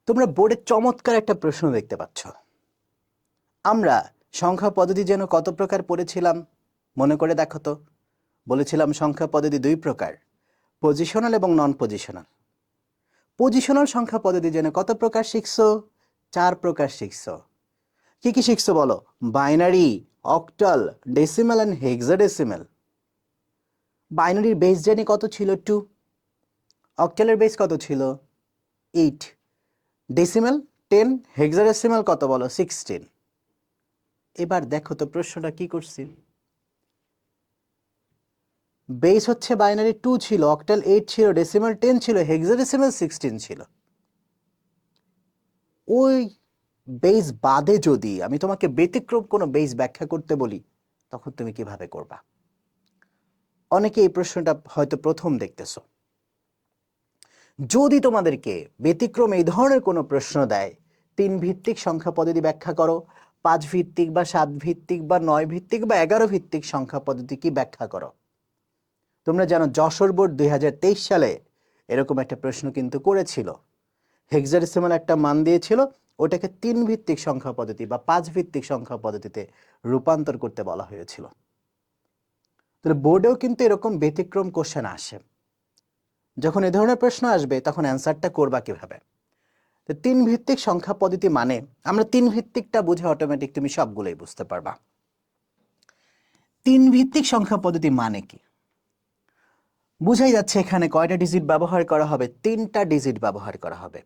তোমরা বোর্ডে চমৎকার একটা প্রশ্ন দেখতে পাচ্ছ। আমরা সংখ্যা পদ্ধতি যেন কত প্রকার পড়েছিলাম মনে করে দেখো তো। বলেছিলাম সংখ্যা পদ্ধতি দুই প্রকার, পজিশনাল এবং নন পজিশনাল। পজিশনাল সংখ্যা পদ্ধতি যেন কত প্রকার শিখছো? 4 প্রকার শিখছো। কি কি শিখছো বলো? Binary, octal, decimal and hexadecimal. বাইনারির বেস জানি কত ছিল? 2। অক্টালের বেস কত ছিল? 8। ডেসিমাল 10, হেক্সাডেসিমাল কত বলো? 16। এবার দেখো তো প্রশ্নটা কি করছি। বেস হচ্ছে বাইনারি 2 ছিল, অক্টাল 8 ছিল, ডেসিমাল 10 ছিল, হেক্সাডেসিমাল 16 ছিল। ওই বেস বাদে যদি আমি তোমাকে ব্যতিক্রম কোনো বেস ব্যাখ্যা করতে বলি, তখন তুমি কিভাবে করবা? অনেকে এই প্রশ্নটা হয়তো প্রথম দেখতেছো। যদি তোমাদেরকে ব্যতিক্রম এই ধরনের কোনো প্রশ্ন দেয়, 3 ভিত্তিক সংখ্যা পদ্ধতি ব্যাখ্যা করো, 5 ভিত্তিক বা 7 ভিত্তিক বা 9 ভিত্তিক বা 11 ভিত্তিক সংখ্যা পদ্ধতি কি ব্যাখ্যা করো। তোমরা জানো যশোর বোর্ড 2023 সালে এরকম একটা প্রশ্ন কিন্তু করেছিল। হেক্সাডেসিমাল একটা মান দিয়েছিল, ওটাকে 3 ভিত্তিক সংখ্যা পদ্ধতি বা 5 ভিত্তিক সংখ্যা পদ্ধতিতে রূপান্তর করতে বলা হয়েছিল। তাহলে বোর্ডেও কিন্তু এরকম ব্যতিক্রম কোশ্চেন আসে। যখন এ ধরনের প্রশ্ন আসবে তখন অ্যান্সারটা করবা কিভাবে? তো 3 ভিত্তিক সংখ্যা পদ্ধতি মানে, আমরা 3 ভিত্তিকটা বুঝে অটোমেটিক তুমি সবগুলোই বুঝতে পারবা। 3 ভিত্তিক সংখ্যা পদ্ধতি মানে কি? বুঝাই যাচ্ছে এখানে কয়টা ডিজিট ব্যবহার করা হবে? 3টা ডিজিট ব্যবহার করা হবে।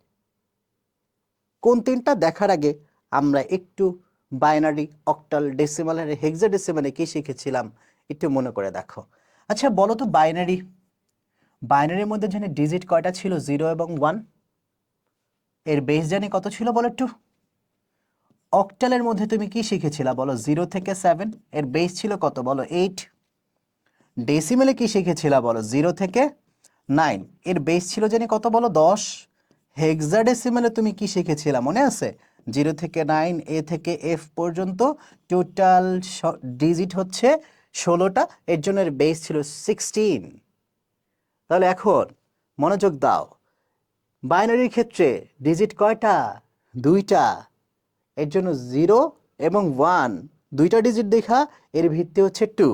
কোন 3টা দেখার আগে আমরা একটু বাইনারি, অক্টাল, ডেসিমাল আর হেক্সাডেসিমালে কি শিখেছিলাম একটু মনে করে দেখো। আচ্ছা বলো তো, বাইনারির মধ্যে জানি ডিজিট কয়টা ছিল? 0 এবং 1। এর বেস জানি কত ছিল বলো একটু। অক্টালের মধ্যে তুমি কি শিখেছিলা বলো? 0 থেকে 7। এর বেস ছিল কত বলো? 8। ডেসিমেলে কি শিখেছিলা বলো? 0 থেকে 9। এর বেস ছিল জানি কত বলো? 10। হেক্সাডেসিমেলে তুমি কি শিখেছিলা মনে আছে? 0 থেকে 9, এ থেকে এফ পর্যন্ত টোটাল ডিজিট হচ্ছে 16টা, এর জন্য এর বেস ছিল 16। তাহলে এখন মনোযোগ দাও, বাইনারির ক্ষেত্রে ডিজিট কয়টা? 2টা, এর জন্য 0 এবং 1 2টা ডিজিট দেখা এর ভিত্তি হচ্ছে 2।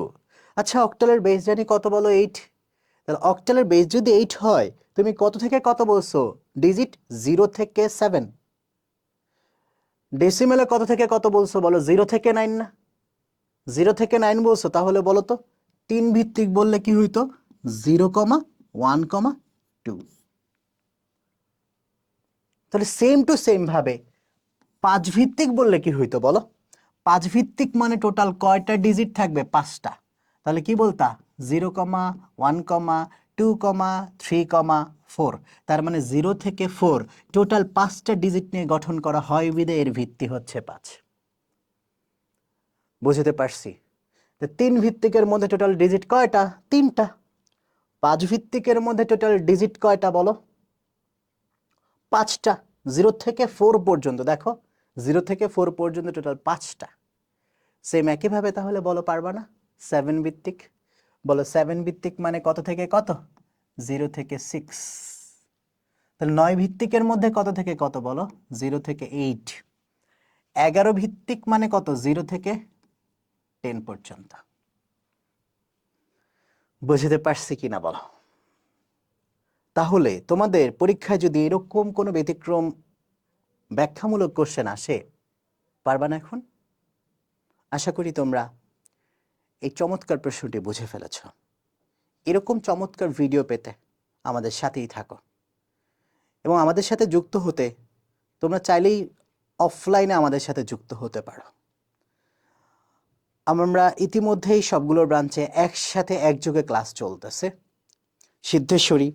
আচ্ছা অক্টালের বেস জানি কত বলো? 8। তাহলে অক্টালের বেস যদি 8 হয়, তুমি কত থেকে কত বলছো? ডিজিট 0 থেকে 7। ডেসিমেলে কত থেকে কত বলছো বলো? 0 থেকে 9 না? 0 থেকে 9 বলছো, তাহলে বলো তো 3 ভিত্তিক বললে কি হইতো? 0, 1, 2। তাহলে সেম টু সেম ভাবে 5 ভিত্তিক বললে কি হইতো বলো? 5 ভিত্তিক মানে টোটাল কয়টা ডিজিট থাকবে? 5টা। তাহলে কি বলতা? 0, 1, 2, 3, 4। তার মানে 0 থেকে 4 টোটাল 5টা ডিজিট নিয়ে গঠন করা হয়, বিধে এর ভিত্তি হচ্ছে 5। বুঝতে পারছি? তো 3 ভিত্তিকের মধ্যে টোটাল ডিজিট কয়টা? 3টা। 5 ভিত্তিকের মধ্যে টোটাল ডিজিট কয়টা বলো? 5টা। 0 থেকে 4 পর্যন্ত দেখো, 0 থেকে 4 পর্যন্ত টোটাল 5টা। সেম একইভাবে তাহলে বলো পারবা না? 7 ভিত্তিক বলো। 7 ভিত্তিক মানে কত থেকে কত? 0 থেকে 6। তাহলে 9 ভিত্তিকের মধ্যে কত থেকে কত বলো? 0 থেকে 8। 11 ভিত্তিক মানে কত? 0 থেকে 10 পর্যন্ত। বুঝতে পারছি কিনা বলো? তাহলে তোমাদের পরীক্ষায় যদি এরকম কোনো ব্যতিক্রম ব্যাখ্যামূলক কোশ্চেন আসে, পারবা না এখন? আশা করি তোমরা এই চমৎকার প্রশ্নটি বুঝে ফেলেছ। এরকম চমৎকার ভিডিও পেতে আমাদের সাথেই থাকো, এবং আমাদের সাথে যুক্ত হতে তোমরা চাইলেই অফলাইনে আমাদের সাথে যুক্ত হতে পারো। আমরা ইতিমধ্যেই সবগুলো ব্রাঞ্চে একসাথে একযোগে ক্লাস চলতেছে। সিদ্ধেশ্বরী,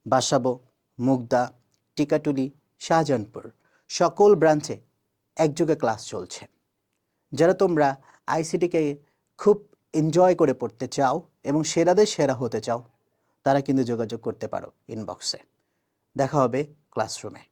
বাসাবো, মুগদা, টিকাটুলি, শাহজাহানপুর সকল ব্রাঞ্চে একযোগে ক্লাস চলছে। যারা তোমরা আইসিটিকে খুব এনজয় করে পড়তে চাও এবং সেরাদের সেরা হতে চাও, তারা কিন্তু যোগাযোগ করতে পারো ইনবক্সে। দেখা হবে ক্লাসরুমে।